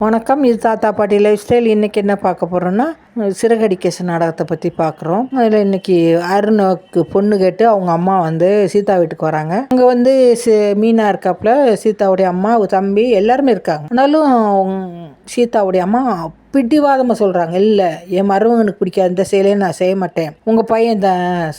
வணக்கம். இது தாத்தா பாட்டி லைஃப் ஸ்டைல். இன்றைக்கி என்ன பார்க்க போகிறோன்னா, சிறகடிக்க நாடகத்தை பற்றி பார்க்குறோம். அதில் இன்றைக்கி அருணுக்கு பொண்ணு கேட்டு அவங்க அம்மா வந்து சீதா வீட்டுக்கு வராங்க. அங்கே வந்து மீனா இருக்காப்புல, சீதாவுடைய அம்மா, தம்பி எல்லாருமே இருக்காங்க. ஆனாலும் சீதாவுடைய அம்மா பிடிவாதமாக சொல்கிறாங்க, இல்லை என் மருமகனுக்கு பிடிக்காது, இந்த செயலையே நான் செய்ய மாட்டேன், உங்கள் பையன்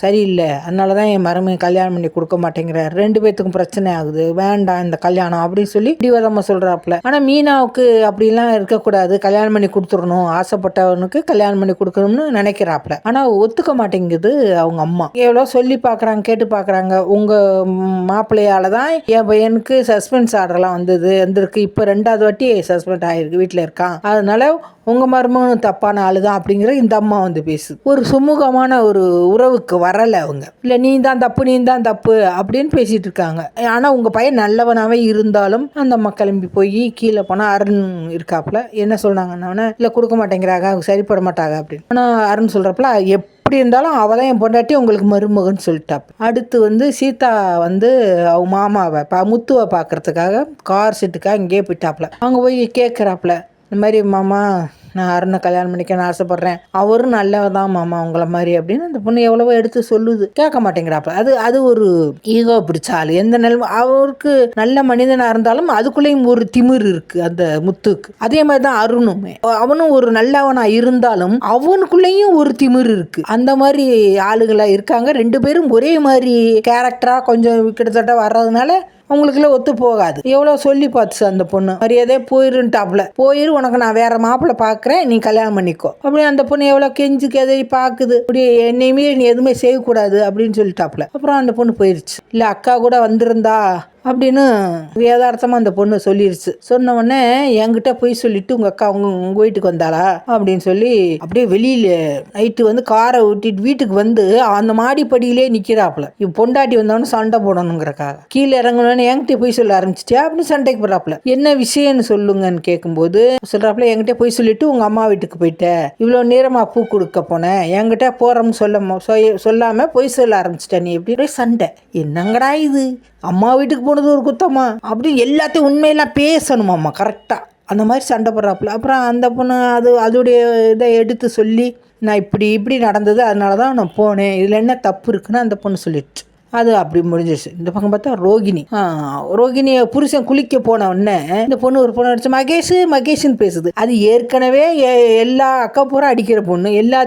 சரியில்லை, அதனால தான் என் மருமகன் கல்யாணம் பண்ணி கொடுக்க மாட்டேங்கிறார், 2 பேர்த்துக்கும் பிரச்சனை ஆகுது, வேண்டாம் இந்த கல்யாணம் அப்படின்னு சொல்லி பிடிவாதமாக சொல்கிறாப்புல. ஆனால் மீனாவுக்கு அப்படிலாம் இருக்கக்கூடாது, கல்யாணம் பண்ணி கொடுத்துடணும், ஆசைப்பட்டவனுக்கு கல்யாணம் பண்ணி கொடுக்கணும்னு நினைக்கிறாப்புல. ஆனால் ஒத்துக்க மாட்டேங்குது அவங்க அம்மா. எவ்வளோ சொல்லி பார்க்குறாங்க, கேட்டு பார்க்குறாங்க. உங்கள் மாப்பிள்ளையால் தான் என் பையனுக்கு சஸ்பென்ஸ் ஆர்டர்லாம் வந்திருக்கு, இப்போ 2வது வாட்டி சஸ்பெண்ட் ஆகிருக்கு, வீட்டில் இருக்கான், அதனால உங்கள் மருமகனும் தப்பான ஆளு தான் அப்படிங்கிற இந்த அம்மா வந்து பேசுது. ஒரு சுமூகமான ஒரு உறவுக்கு வரலை அவங்க. இல்லை நீ தான் தப்பு அப்படின்னு பேசிகிட்டு இருக்காங்க. ஆனால் உங்கள் பையன் நல்லவனாகவே இருந்தாலும் அந்த அம்மா கிளம்பி போய் கீழே போனால் அருண் இருக்காப்புல. என்ன சொல்கிறாங்கன்னா, இல்லை கொடுக்க மாட்டேங்கிறாங்க, அவங்க சரிப்பட மாட்டாங்க அப்படின்னு. ஆனால் அருண் சொல்கிறப்பல எப்படி இருந்தாலும் அவள் தான் என் பொண்டாட்டி, உங்களுக்கு மருமகன் சொல்லிட்டாப். அடுத்து வந்து சீதா வந்து அவங்க மாமாவை முத்துவை பார்க்கறதுக்காக கார் செட்டுக்காக இங்கேயே போயிட்டாப்புல. அவங்க போய் கேட்குறாப்புல, இந்த மாதிரி மாமா நான் அருணை கல்யாணம் பண்ணிக்க ஆசைப்பட்றேன், அவரும் நல்லதான் மாமா உங்களை மாதிரி அப்படின்னு அந்த பொண்ணு எவ்வளவோ எடுத்து சொல்லுது. கேட்க மாட்டேங்கிறாப்ப. அது ஒரு ஈகோ பிடிச்ச ஆள். எந்த நிலைமை அவருக்கு நல்ல மனிதனாக இருந்தாலும் அதுக்குள்ளேயும் ஒரு திமிர் இருக்குது அந்த முத்துக்கு. அதே மாதிரி தான் அருணுமே, அவனும் ஒரு நல்லவனாக இருந்தாலும் அவனுக்குள்ளேயும் ஒரு திமிர் இருக்குது. அந்த மாதிரி ஆளுகளாக இருக்காங்க. 2 பேரும் ஒரே மாதிரி கேரக்டராக கொஞ்சம் கிட்டத்தட்ட வர்றதுனால அவங்களுக்குள்ள ஒத்து போகாது. எவ்வளோ சொல்லி பார்த்துச்சு அந்த பொண்ணு, மரியாதையே போயிருன்ட்டாப்புல. போயிரு, உனக்கு நான் வேற மாப்பிள்ளை பார்க்குறேன், நீ கல்யாணம் பண்ணிக்கோ அப்படி. அந்த பொண்ணு எவ்வளோ கெஞ்சி கதறி பார்க்குது, அப்படி என்னையுமே நீ எதுவுமே செய்யக்கூடாது அப்படின்னு சொல்லிட்டாப்புல. அப்புறம் அந்த பொண்ணு போயிருச்சு. இல்லை அக்கா கூட வந்திருந்தா அப்படின்னு யதார்த்தமாக அந்த பொண்ணு சொல்லிருச்சு. சொன்ன உடனே என்கிட்ட போய் சொல்லிட்டு உங்கள் அக்கா உங்கள் வீட்டுக்கு வந்தாளா அப்படின்னு சொல்லி அப்படியே வெளியில் நைட்டு வந்து காரை ஓட்டிட்டு வீட்டுக்கு வந்து அந்த மாடிப்படியிலே நிற்கிறாப்புல. இப்போ பொண்டாட்டி வந்தவொடனே சண்டை போடணுங்கிறக்காக கீழே இறங்கணுன்னு என்கிட்ட போய் சொல்ல ஆரம்பிச்சிட்டியா அப்படின்னு சண்டைக்கு போடுறாப்புல. என்ன விஷயம்னு சொல்லுங்கன்னு கேட்கும்போது சொல்கிறாப்புல, என்கிட்ட போய் சொல்லிட்டு உங்கள் அம்மா வீட்டுக்கு போயிட்டேன், இவ்வளோ நேரமாக பூ கொடுக்க போனேன், என்கிட்ட போகிறோம்னு சொல்லாமல் பொய் சொல்ல ஆரம்பிச்சிட்டேன் நீ எப்படி சண்டை. என்னங்கடா இது, அம்மா வீட்டுக்கு போனது ஒரு குத்தம்மா அப்படி எல்லாத்தையும் உண்மையெல்லாம் பேசணுமாம்மா கரெக்டாக. அந்த மாதிரி சண்டை போடுறாப்புல. அப்புறம் அந்த பொண்ணு அதோடைய இதை எடுத்து சொல்லி, நான் இப்படி நடந்தது, அதனால தான் நான் போனேன், இதில் என்ன தப்பு இருக்குன்னு அந்த பொண்ணு சொல்லிடுச்சு. அது அப்படி முடிஞ்சிருச்சு. இந்த பக்கம் பார்த்தா ரோகிணியை புருஷன் குளிக்க போன உடனே இந்த பொண்ணு ஒரு பொண்ணு அடிச்சு மகேஷ்னு பேசுது. அது ஏற்கனவே எல்லா அக்கா பூரா அடிக்கிற பொண்ணு, எல்லா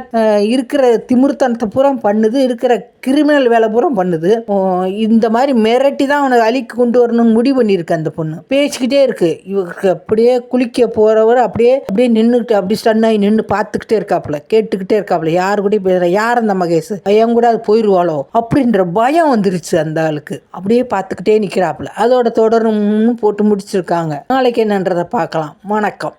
இருக்கிற திமிர்த்தனத்தை பூரா பண்ணுது, இருக்கிற கிரிமினல் வேலை பூரா பண்ணுது. இந்த மாதிரி மிரட்டி தான் அவனை அழிக்கு கொண்டு வரணும்னு முடிவு பண்ணியிருக்கு அந்த பொண்ணு. பேசிக்கிட்டே இருக்கு. இவருக்கு அப்படியே குளிக்க போறவர் அப்படியே நின்றுக்கிட்டு அப்படி ஸ்டன் ஆகி நின்று பார்த்துக்கிட்டே இருக்காப்புல, கேட்டுக்கிட்டே இருக்காப்புல. யாரு கூட பேசுற, யார் அந்த மகேஷ், என் கூட அது போயிடுவாளோ அப்படின்ற பயம் வந்துருச்சு அந்த ஆளுக்கு. அப்படியே பார்த்துக்கிட்டே நிற்கிறாப்புல. அதோட தொடரும் போட்டு முடிச்சிருக்காங்க. நாளைக்கு என்னன்றதை பார்க்கலாம். வணக்கம்.